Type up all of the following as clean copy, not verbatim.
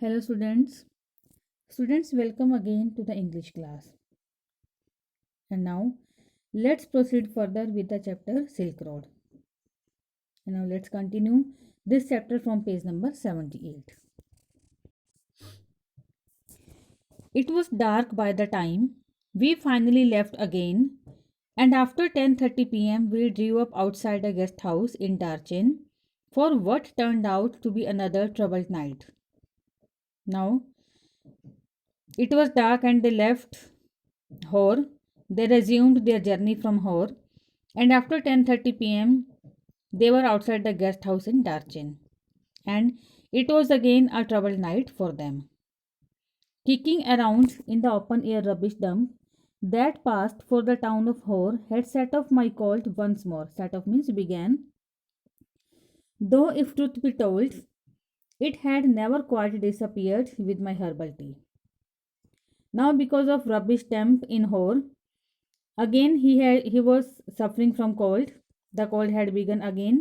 Hello students. Students, welcome again to the English class. And now let's proceed further with the chapter Silk Road. And now let's continue this chapter from page number 78. It was dark by the time we finally left again, and after 10:30 p.m. we drew up outside a guest house in Darchen for what turned out to be another troubled night. Now it was dark and they left Hor. They resumed their journey from Hor, and after 10:30 p.m. they were outside the guest house in Darchen, and it was again a troubled night for them. Kicking around in the open air rubbish dump that passed for the town of Hor had set off my colt once more. Set off means began. Though, if truth be told, it had never quite disappeared with my herbal tea. Now, because of rubbish dump in Hor, again he was suffering from cold. The cold had begun again,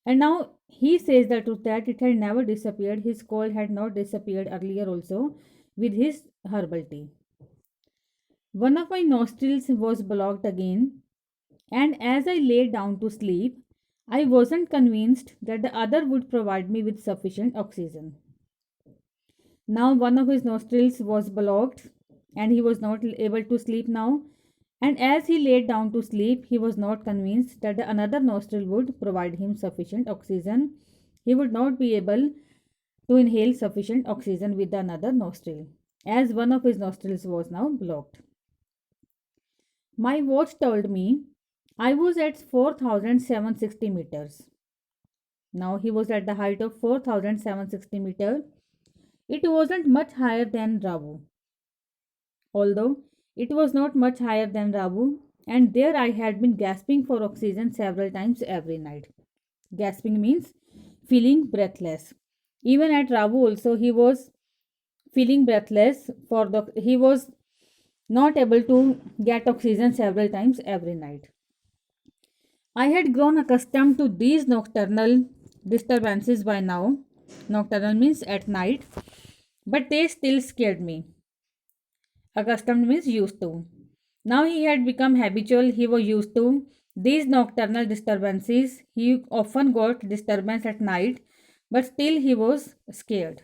and now he says the truth that it had never disappeared. His cold had not disappeared earlier also with his herbal tea. One of my nostrils was blocked again, and as I lay down to sleep, I wasn't convinced that the other would provide me with sufficient oxygen. Now one of his nostrils was blocked and he was not able to sleep now. And as he laid down to sleep, he was not convinced that the another nostril would provide him sufficient oxygen. He would not be able to inhale sufficient oxygen with the another nostril, as one of his nostrils was now blocked. My watch told me I was at 4,760 meters. Now he was at the height of 4,760 meters. It wasn't much higher than Ravu, although it was not much higher than Ravu, and there I had been gasping for oxygen several times every night. Gasping means feeling breathless. Even at Ravu also he was feeling breathless for the he was not able to get oxygen several times every night. I had grown accustomed to these nocturnal disturbances by now. Nocturnal means at night, but they still scared me. Accustomed means used to. Now he had become habitual, he was used to these nocturnal disturbances. He often got disturbance at night, but still he was scared.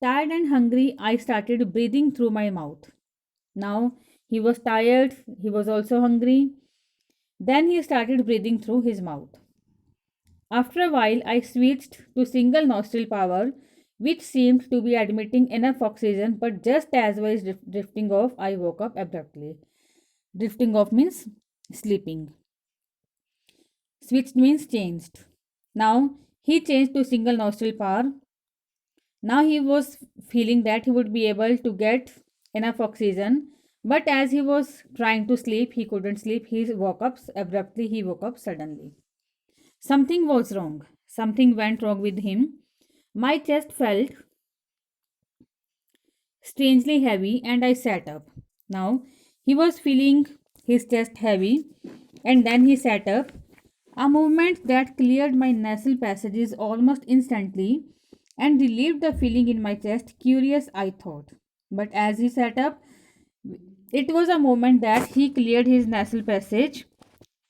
Tired and hungry, I started breathing through my mouth. Now he was tired, he was also hungry. Then he started breathing through his mouth. After a while, I switched to single nostril power, which seemed to be admitting enough oxygen, but just as I was drifting off, I woke up abruptly. Drifting off means sleeping. Switched means changed. Now he changed to single nostril power. Now he was feeling that he would be able to get enough oxygen, but as he was trying to sleep, he couldn't sleep. He woke up abruptly, he woke up suddenly. Something was wrong. Something went wrong with him. My chest felt strangely heavy and I sat up. Now he was feeling his chest heavy and then he sat up. A movement that cleared my nasal passages almost instantly and relieved the feeling in my chest. Curious, I thought. But as he sat up, it was a moment that he cleared his nasal passage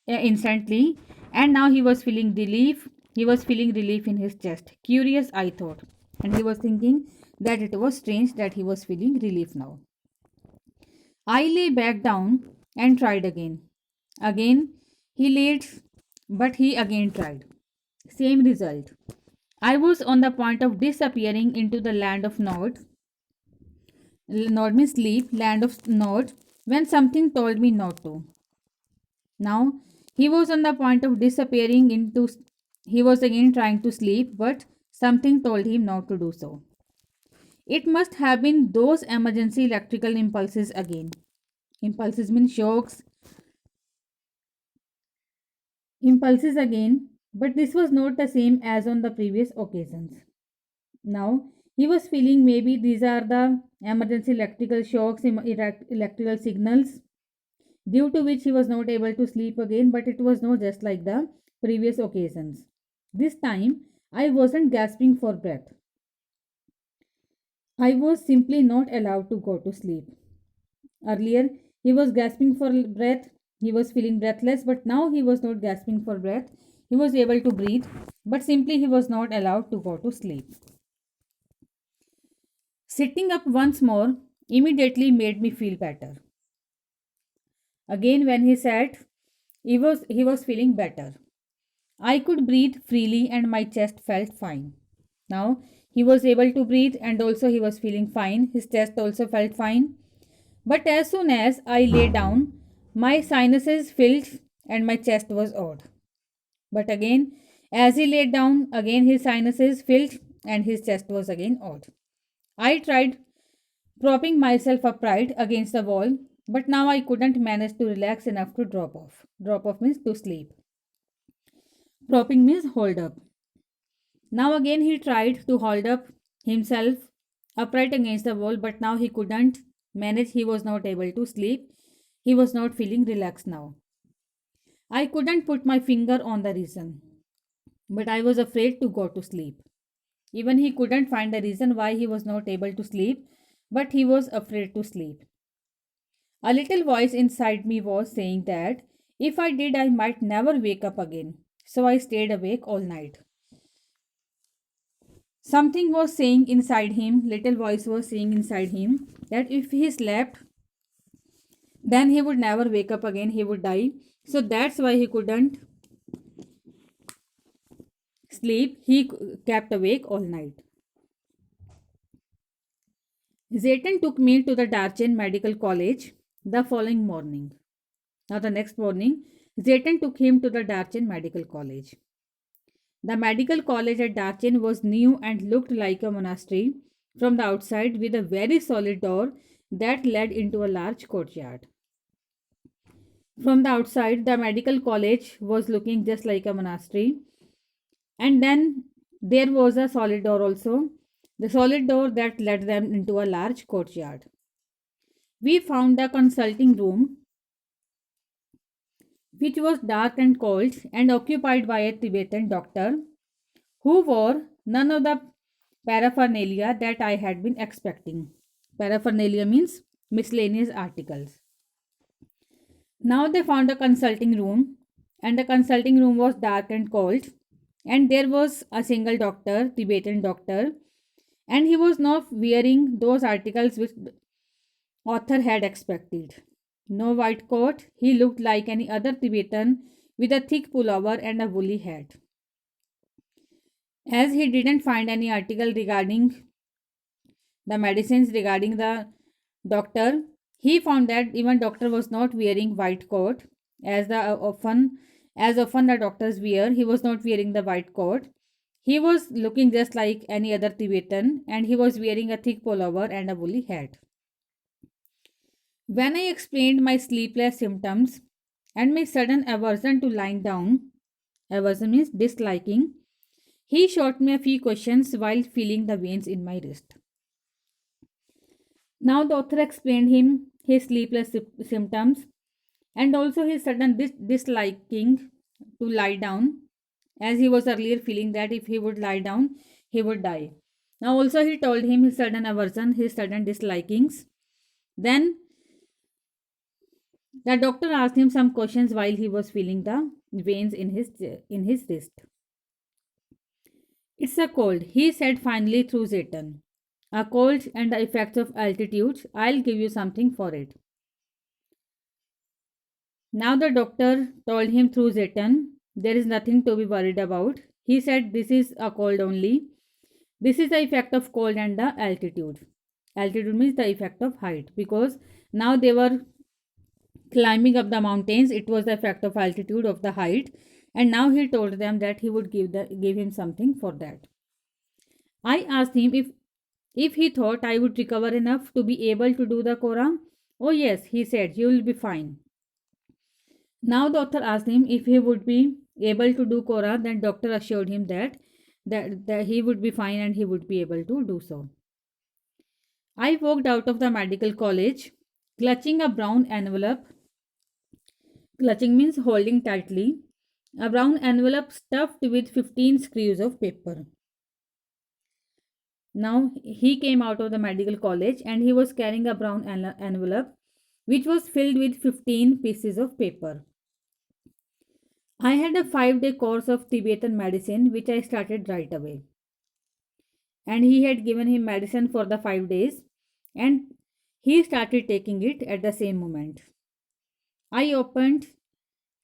instantly, and now he was feeling relief. He was feeling relief in his chest. Curious, I thought, and he was thinking that it was strange that he was feeling relief now. I lay back down and tried again. Again, he laid, but he again tried. Same result. I was on the point of disappearing into the land of Nod. Nod means sleep, land of Nod, when something told me not to. Now he was on the point of disappearing into. He was again trying to sleep, but something told him not to do so. It must have been those emergency electrical impulses again. Impulses mean shocks. Impulses again, but this was not the same as on the previous occasions. Now he was feeling maybe these are the emergency electrical shocks, electrical signals due to which he was not able to sleep again, but it was not just like the previous occasions. This time I wasn't gasping for breath. I was simply not allowed to go to sleep. Earlier, he was gasping for breath, he was feeling breathless, but now he was not gasping for breath. He was able to breathe, but simply he was not allowed to go to sleep. Sitting up once more immediately made me feel better. Again, when he sat, he was feeling better. I could breathe freely and my chest felt fine. Now he was able to breathe and also he was feeling fine. His chest also felt fine. But as soon as I lay down, my sinuses filled and my chest was odd. But again, as he laid down, again his sinuses filled and his chest was again odd. I tried propping myself upright against the wall, but now I couldn't manage to relax enough to drop off. Drop off means to sleep. Propping means hold up. Now again he tried to hold up himself upright against the wall, but now he couldn't manage. He was not able to sleep. He was not feeling relaxed now. I couldn't put my finger on the reason, but I was afraid to go to sleep. Even he couldn't find the reason why he was not able to sleep, but he was afraid to sleep. A little voice inside me was saying that if I did, I might never wake up again. So I stayed awake all night. Something was saying inside him, little voice was saying inside him that if he slept, then he would never wake up again, he would die. So that's why he couldn't sleep, he kept awake all night. Zayton took me to the Darchen Medical College the following morning. Now, the next morning, Zayton took him to the Darchen Medical College. The medical college at Darchen was new and looked like a monastery from the outside with a very solid door that led into a large courtyard. From the outside, the medical college was looking just like a monastery, and then there was a solid door also, the solid door that led them into a large courtyard. We found the consulting room, which was dark and cold and occupied by a Tibetan doctor who wore none of the paraphernalia that I had been expecting. Paraphernalia means miscellaneous articles. Now they found a consulting room, and the consulting room was dark and cold, and there was a single doctor, Tibetan doctor, and he was not wearing those articles which the author had expected. No white coat, he looked like any other Tibetan with a thick pullover and a woolly hat. As he didn't find any article regarding the medicines regarding the doctor, he found that even doctor was not wearing white coat as often the doctors wear. He was not wearing the white coat. He was looking just like any other Tibetan and he was wearing a thick pullover and a woolly hat. When I explained my sleepless symptoms and my sudden aversion to lying down, aversion means disliking, he shot me a few questions while feeling the veins in my wrist. Now the author explained him his sleepless symptoms and also his sudden disliking to lie down, as he was earlier feeling that if he would lie down, he would die. Now also he told him his sudden aversion, his sudden dislikings. Then the doctor asked him some questions while he was feeling the veins in his wrist. It's a cold, he said finally through Zayton. A cold and the effects of altitude. I'll give you something for it. Now the doctor told him through Zayton, there is nothing to be worried about. He said this is a cold only. This is the effect of cold and the altitude. Altitude means the effect of height, because now they were climbing up the mountains. It was the effect of altitude of the height, and now he told them that he would give him something for that. I asked him if he thought I would recover enough to be able to do the Quran. Oh yes, he said, you will be fine. Now the author asked him if he would be able to do Quran. Then doctor assured him that he would be fine and he would be able to do so. I walked out of the medical college clutching a brown envelope. Clutching means holding tightly. a brown envelope stuffed with 15 screws of paper. Now he came out of the medical college and he was carrying a brown envelope which was filled with 15 pieces of paper. I had a 5-day course of Tibetan medicine which I started right away. And he had given him medicine for the 5 days and he started taking it at the same moment. I opened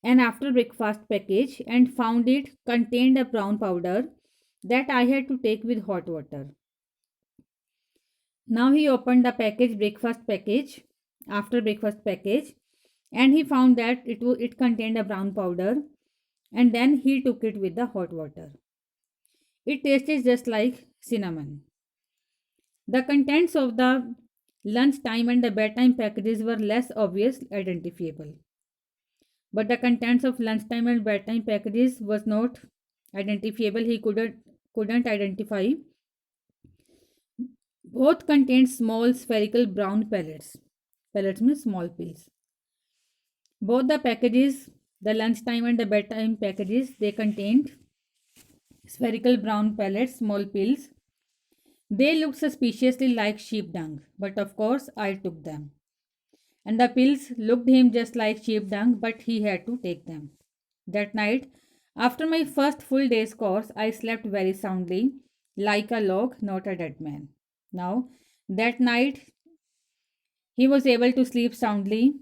an after breakfast package and found it contained a brown powder that I had to take with hot water. Now he opened the after breakfast package, and he found that it contained a brown powder, and then he took it with the hot water. It tasted just like cinnamon. The contents of the lunchtime and the bedtime packages were less obvious identifiable. But the contents of lunchtime and bedtime packages was not identifiable. He couldn't identify. Both contained small spherical brown pellets. Pellets means small pills. Both the packages, the lunchtime and the bedtime packages, they contained spherical brown pellets, small pills. They looked suspiciously like sheep dung, but of course I took them. And the pills looked him just like sheep dung, but he had to take them. That night, after my first full day's course, I slept very soundly, like a log, not a dead man. Now, that night, he was able to sleep soundly,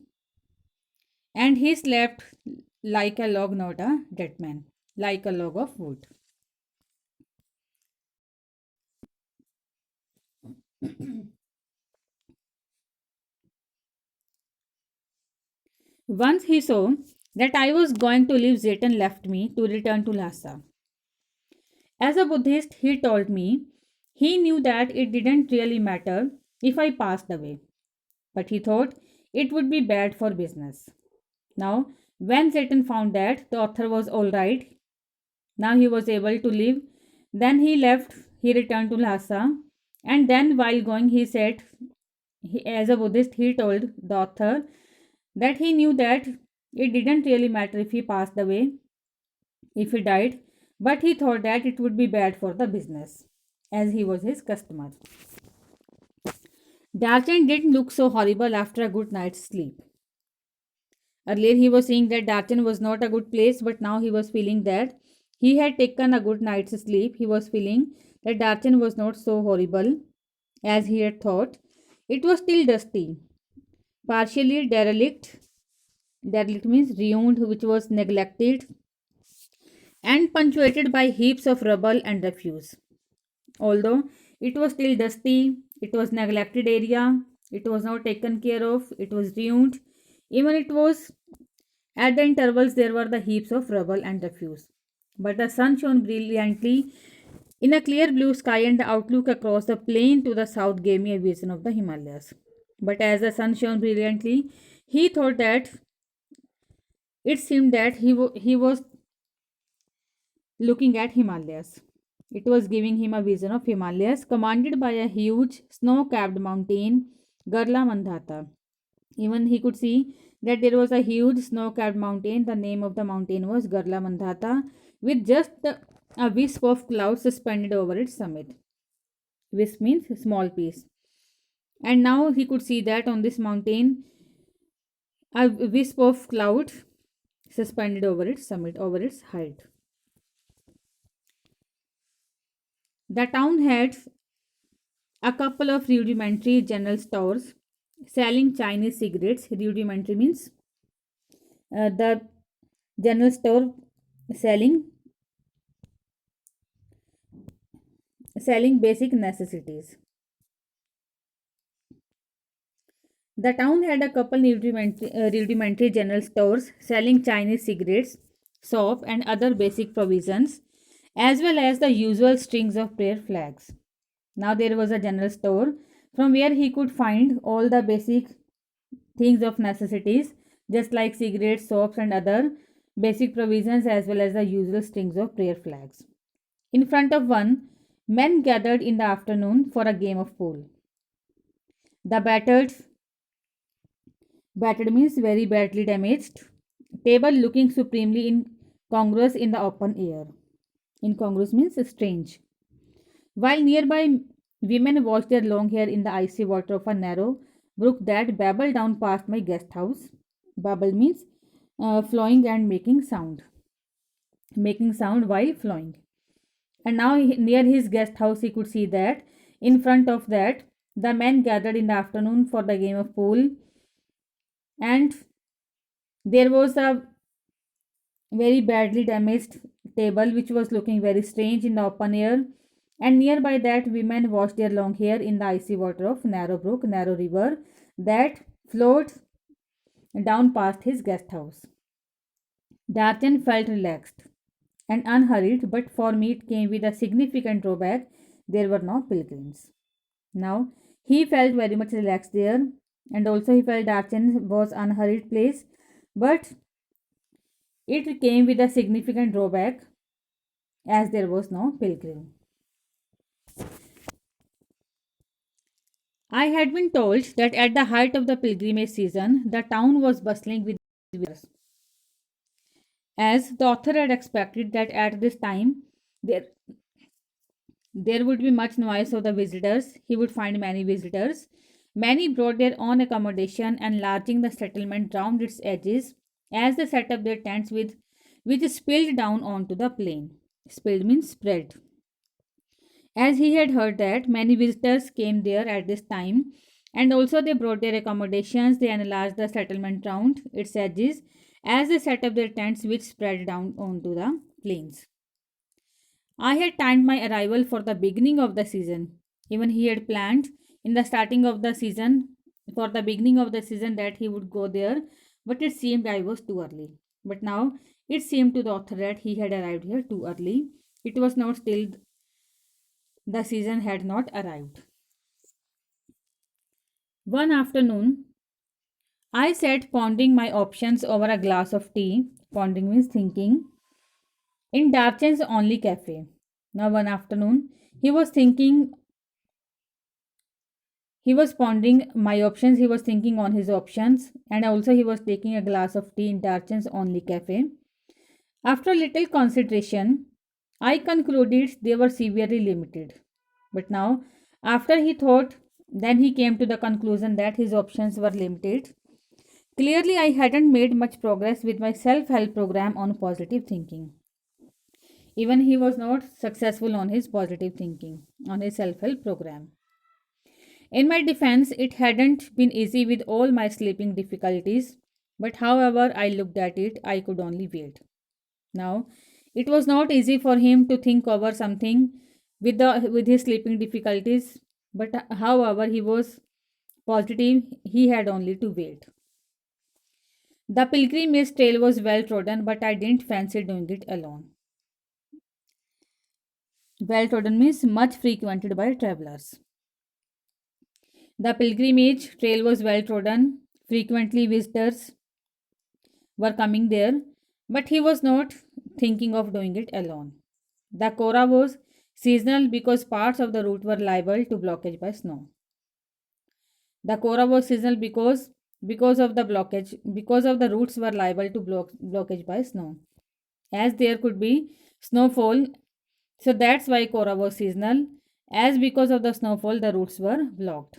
and he slept like a log, not a dead man, like a log of wood. Once he saw that I was going to leave Zayton left me to return to Lhasa. As a Buddhist, he told me he knew that it didn't really matter if I passed away, but he thought it would be bad for business. Now, when Zayton found that the author was alright, now he was able to live, then he left, he returned to Lhasa, and then while going, he said, as a Buddhist, he told the author that he knew that it didn't really matter if he passed away, if he died, but he thought that it would be bad for the business, as he was his customer. Darchen didn't look so horrible after a good night's sleep. Earlier, he was saying that Darchen was not a good place, but now he was feeling that he had taken a good night's sleep. He was feeling that Darchen was not so horrible as he had thought. It was still dusty, partially derelict. Derelict means ruined, which was neglected and punctuated by heaps of rubble and refuse. Although it was still dusty, it was neglected area, it was not taken care of, it was ruined. Even it was at the intervals there were the heaps of rubble and refuse. But the sun shone brilliantly in a clear blue sky, and the outlook across the plain to the south gave me a vision of the Himalayas. But as the sun shone brilliantly, he thought that it seemed that he was looking at Himalayas. It was giving him a vision of Himalayas commanded by a huge snow capped mountain, Garla Mandhata. Even he could see that there was a huge snow capped mountain. The name of the mountain was Garla Mandhata, with just a wisp of clouds suspended over its summit. Wisp means small piece. And now he could see that on this mountain, a wisp of cloud suspended over its summit, over its height. The town had a couple of rudimentary general stores selling Chinese cigarettes. Rudimentary means the general store selling basic necessities. The town had a couple rudimentary general stores selling Chinese cigarettes, soap, and other basic provisions, as well as the usual strings of prayer flags. Now there was a general store from where he could find all the basic things of necessities, just like cigarettes, soaps, and other basic provisions, as well as the usual strings of prayer flags. In front of one, men gathered in the afternoon for a game of pool. The battered means very badly damaged, table looking supremely in congruous in the open air. Incongruous means strange. While nearby, women washed their long hair in the icy water of a narrow brook that babbled down past my guest house. Babble means flowing and making sound while flowing. And now near his guest house, he could see that in front of that, the men gathered in the afternoon for the game of pool, and there was a very badly damaged table which was looking very strange in the open air. And nearby that, women washed their long hair in the icy water of narrow brook, narrow river that flowed down past his guest house. Darchan felt relaxed and unhurried, but for me it came with a significant drawback. There were no pilgrims. Now he felt very much relaxed there, and also he felt Darchan was unhurried place, but it came with a significant drawback as there was no pilgrim. I had been told that at the height of the pilgrimage season, the town was bustling with visitors. As the author had expected that at this time there there would be much noise of the visitors, he would find many visitors. Many brought their own accommodation, enlarging the settlement round its edges as they set up their tents with which spilled down onto the plain. Spilled means spread. As he had heard that many visitors came there at this time, and also they brought their accommodations, they enlarged the settlement round its edges as they set up their tents which spread down onto the plains. I had timed my arrival for the beginning of the season. Even he had planned in the starting of the season, for the beginning of the season, that he would go there, but it seemed I was too early. But now it seemed to the author that he had arrived here too early. It was not still, the season had not arrived. One afternoon, I sat pondering my options over a glass of tea. Pondering means thinking. In Darchen's only cafe. Now, one afternoon, he was thinking, he was pondering my options, he was thinking on his options, and also he was taking a glass of tea in Darchen's only cafe. After a little consideration, I concluded they were severely limited. But now, after he thought, then he came to the conclusion that his options were limited. Clearly, I hadn't made much progress with my self help program on positive thinking. Even he was not successful on his positive thinking, on his self help program. In my defense, it hadn't been easy with all my sleeping difficulties, but however I looked at it, I could only wait. Now, it was not easy for him to think over something with his sleeping difficulties, but however he was positive, he had only to wait. The pilgrimage trail was well trodden, but I didn't fancy doing it alone. Well trodden means much frequented by travelers. The pilgrimage trail was well trodden. Frequently, visitors were coming there, but he was not thinking of doing it alone. The Kora was seasonal because parts of the route were liable to blockage by snow. The Kora was seasonal because of the blockage because of the routes were liable to blockage by snow. As there could be snowfall, so that's why Kora was seasonal. As because of the snowfall, the routes were blocked.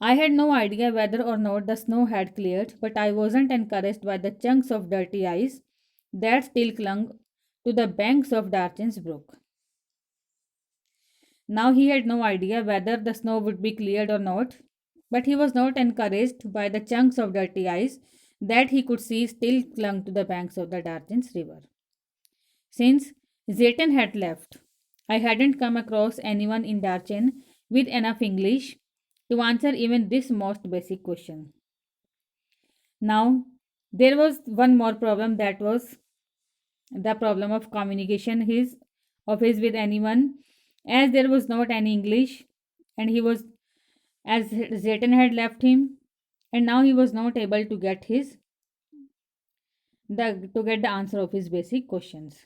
I had no idea whether or not the snow had cleared, but I wasn't encouraged by the chunks of dirty ice that still clung to the banks of Darchen's brook. Now he had no idea whether the snow would be cleared or not, but he was not encouraged by the chunks of dirty ice that he could see still clung to the banks of the Darchen's river. Since Zayton had left, I hadn't come across anyone in Darchen with enough English to answer even this most basic question. Now, there was one more problem, that was the problem of communication his with anyone, as there was not any English, and he was as Zayton had left him, and now he was not able to get the answer of his basic questions.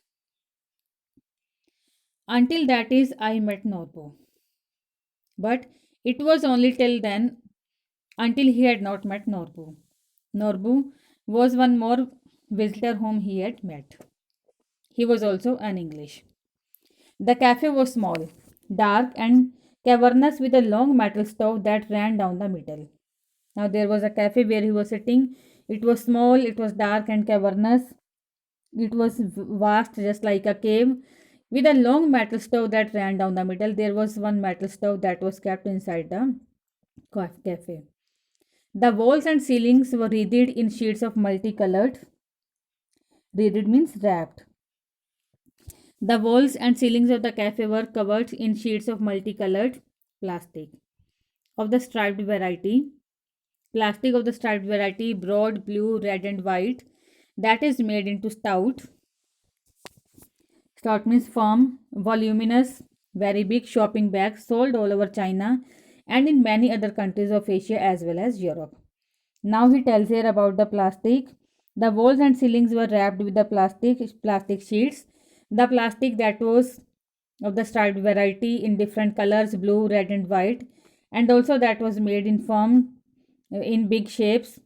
Until that is, I met Norbo, but it was only till then, until he had not met Norbu. Norbu was one more. visitor whom he had met. He was also an English. The cafe was small, dark, and cavernous with a long metal stove that ran down the middle. Now there was a cafe where he was sitting. It was small, it was dark and cavernous. It was vast, just like a cave, with a long metal stove that ran down the middle. There was one metal stove that was kept inside the cafe. The walls and ceilings were wreathed in sheets of multicolored. Wreathed means wrapped. The walls and ceilings of the cafe were covered in sheets of multicolored plastic of the striped variety. Plastic of the striped variety, broad, blue, red, and white, that is made into stout. Stout means firm, voluminous, very big shopping bags sold all over China and in many other countries of Asia as well as Europe. Now he tells here about the plastic. The walls and ceilings were wrapped with the plastic sheets. The plastic that was of the striped variety in different colors, blue, red, and white, and also that was made in form in big shapes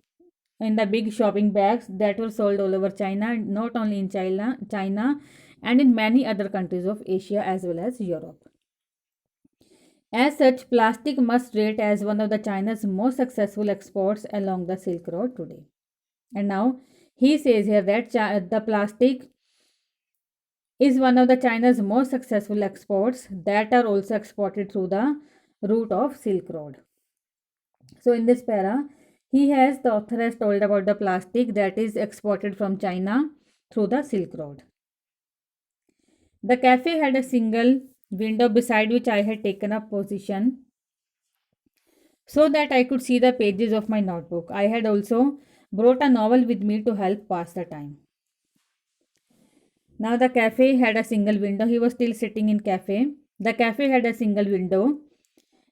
in the big shopping bags that were sold all over China, not only in China and in many other countries of Asia as well as Europe. As such, plastic must rate as one of the China's most successful exports along the Silk Road today. And now he says here that the plastic is one of the China's most successful exports that are also exported through the route of Silk Road. So in this para, the author has told about the plastic that is exported from China through the Silk Road. The cafe had a single window beside which I had taken up position so that I could see the pages of my notebook. I had also brought a novel with me to help pass the time. Now the cafe had a single window. He was still sitting in cafe. The cafe had a single window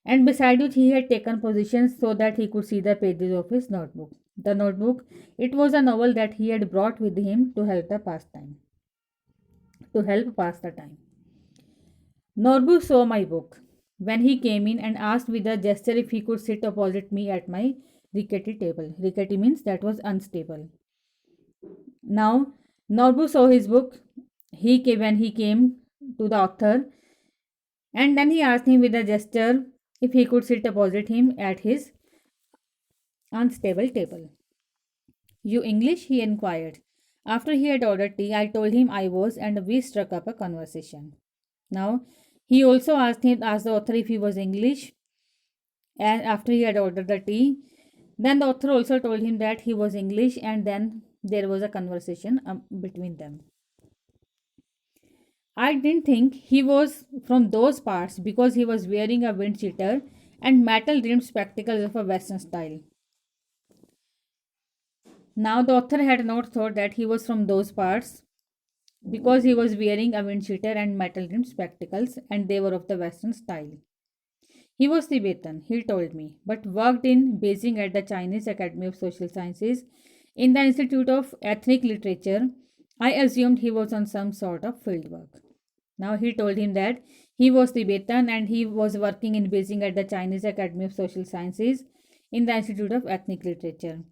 and beside which he had taken positions so that he could see the pages of his notebook. The notebook, it was a novel that he had brought with him to help pass the time. Norbu saw my book when he came in and asked with a gesture if he could sit opposite me at my rickety table. Rickety means that was unstable. Now, Norbu saw his book. When he came to the author, and then he asked him with a gesture if he could sit opposite him at his unstable table. You English? He inquired. After he had ordered tea, I told him I was, and we struck up a conversation. Now, he also asked the author if he was English, and after he had ordered the tea, then the author also told him that he was English, and then there was a conversation between them. I didn't think he was from those parts because he was wearing a wind cheater and metal rimmed spectacles of a Western style. Now, the author had not thought that he was from those parts because he was wearing a wind cheater and metal rimmed spectacles and they were of the Western style. He was Tibetan, he told me, but worked in Beijing at the Chinese Academy of Social Sciences in the Institute of Ethnic Literature. I assumed he was on some sort of field work. Now he told him that he was Tibetan and he was working in Beijing at the Chinese Academy of Social Sciences in the Institute of Ethnic Literature.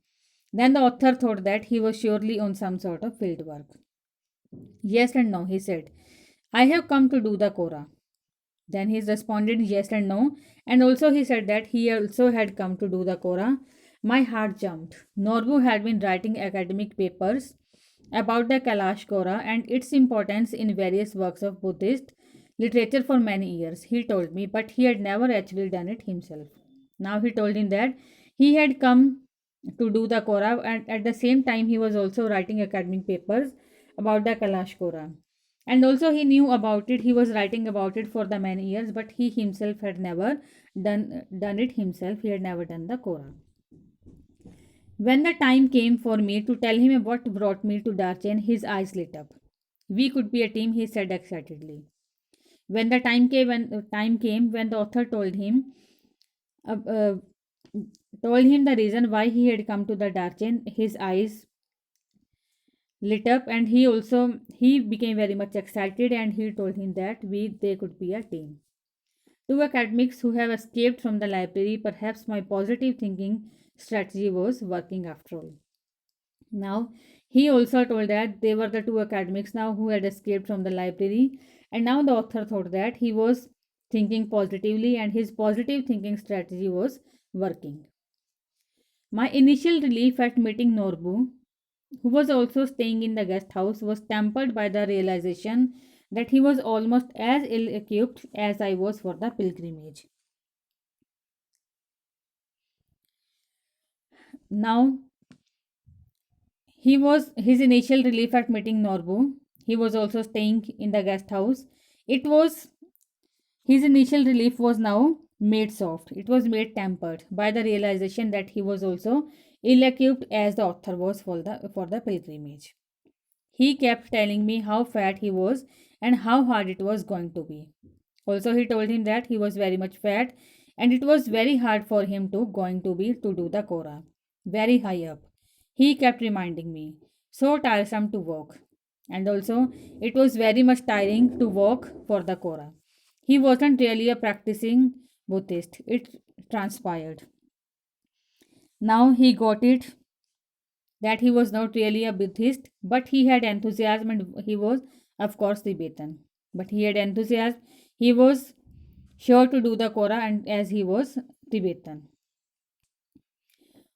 Then the author thought that he was surely on some sort of field work. Yes and no, he said. I have come to do the Kora. Then he responded yes and no, and also he said that he also had come to do the Kora. My heart jumped. Norbu had been writing academic papers about the Kailash Kora and its importance in various works of Buddhist literature for many years, he told me, but he had never actually done it himself. Now he told him that he had come to do the Kora, and at the same time he was also writing academic papers about the Kailash Kora. And also he knew about it, he was writing about it for the many years, but he himself had never done it himself, he had never done the Kora. When the time came for me to tell him what brought me to Darchen, his eyes lit up. We could be a team, he said excitedly. When the time came when the author uh, uh, told him the reason why he had come to the Darchen, his eyes lit up, and he became very much excited, and he told him that they could be a team. Two academics who have escaped from the library, perhaps my positive thinking strategy was working after all. Now He also told that they were the two academics now who had escaped from the library, and now the author thought that he was thinking positively and his positive thinking strategy was working. My initial relief at meeting Norbu, who was also staying in the guest house, was tempered by the realization that he was almost as ill equipped as I was for the pilgrimage. Now, he was his initial relief at meeting Norbu. He was also staying in the guest house. It was his initial relief was now made soft. It was made tempered by the realization that he was also ill equipped as the author was for the pilgrimage. He kept telling me how fat he was and how hard it was going to be. Also, he told him that he was very much fat and it was very hard for him to do the Kora. Very high up. He kept reminding me. So tiresome to walk. And also, it was very much tiring to walk for the Kora. He wasn't really a practicing Buddhist, it transpired. Now he got it that he was not really a Buddhist, but he had enthusiasm and he was, of course, Tibetan. But he had enthusiasm, he was sure to do the Kora and as he was Tibetan.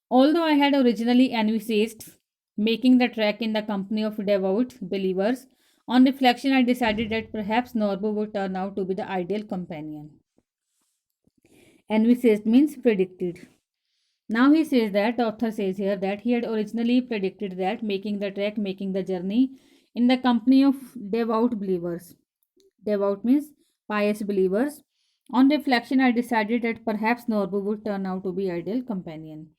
Although I had originally envisaged making the trek in the company of devout believers, on reflection I decided that perhaps Norbu would turn out to be the ideal companion. Envisaged means predicted. Now he says that the author says here that he had originally predicted that making the trek, making the journey in the company of devout believers. Devout means pious believers. On reflection, I decided that perhaps Norbu would turn out to be ideal companion,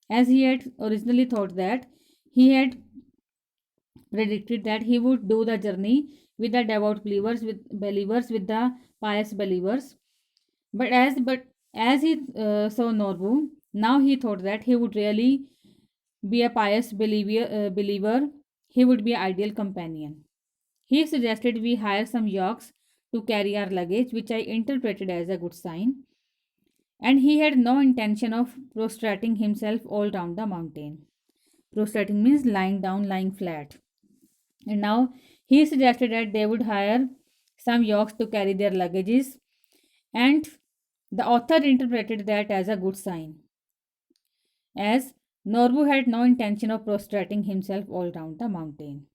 as he had originally thought that he had predicted that he would do the journey with the devout believers with the pious believers. But as he saw Norbu, now he thought that he would really be a pious believer. He would be an ideal companion. He suggested we hire some yaks to carry our luggage, which I interpreted as a good sign. And he had no intention of prostrating himself all round the mountain. Prostrating means lying down, lying flat. And now he suggested that they would hire some yaks to carry their luggages, and the author interpreted that as a good sign, as Norbu had no intention of prostrating himself all round the mountain.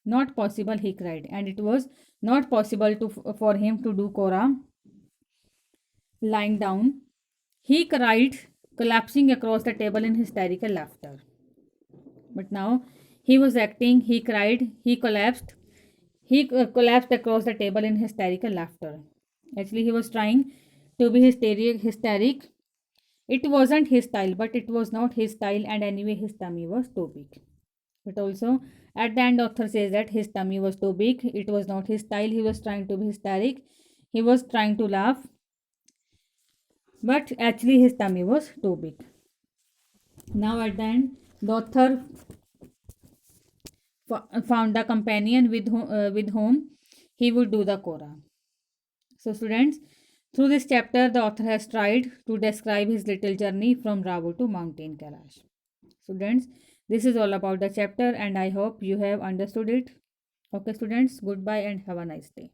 Not possible, he cried, and it was not possible for him to do Kora lying down. He cried, collapsing across the table in hysterical laughter. But now he was acting, he cried, he collapsed across the table in hysterical laughter. Actually, he was trying to be hysteric. It wasn't his style, but it was not his style, and anyway, his tummy was too big. But also, at the end, author says that his tummy was too big. It was not his style. He was trying to be hysteric. He was trying to laugh, but actually, his tummy was too big. Now, at the end, the author found a companion with whom he would do the Kora. So, students, through this chapter, the author has tried to describe his little journey from Ravu to Mountain Kailash. Students, this is all about the chapter, and I hope you have understood it. Okay, students, goodbye and have a nice day.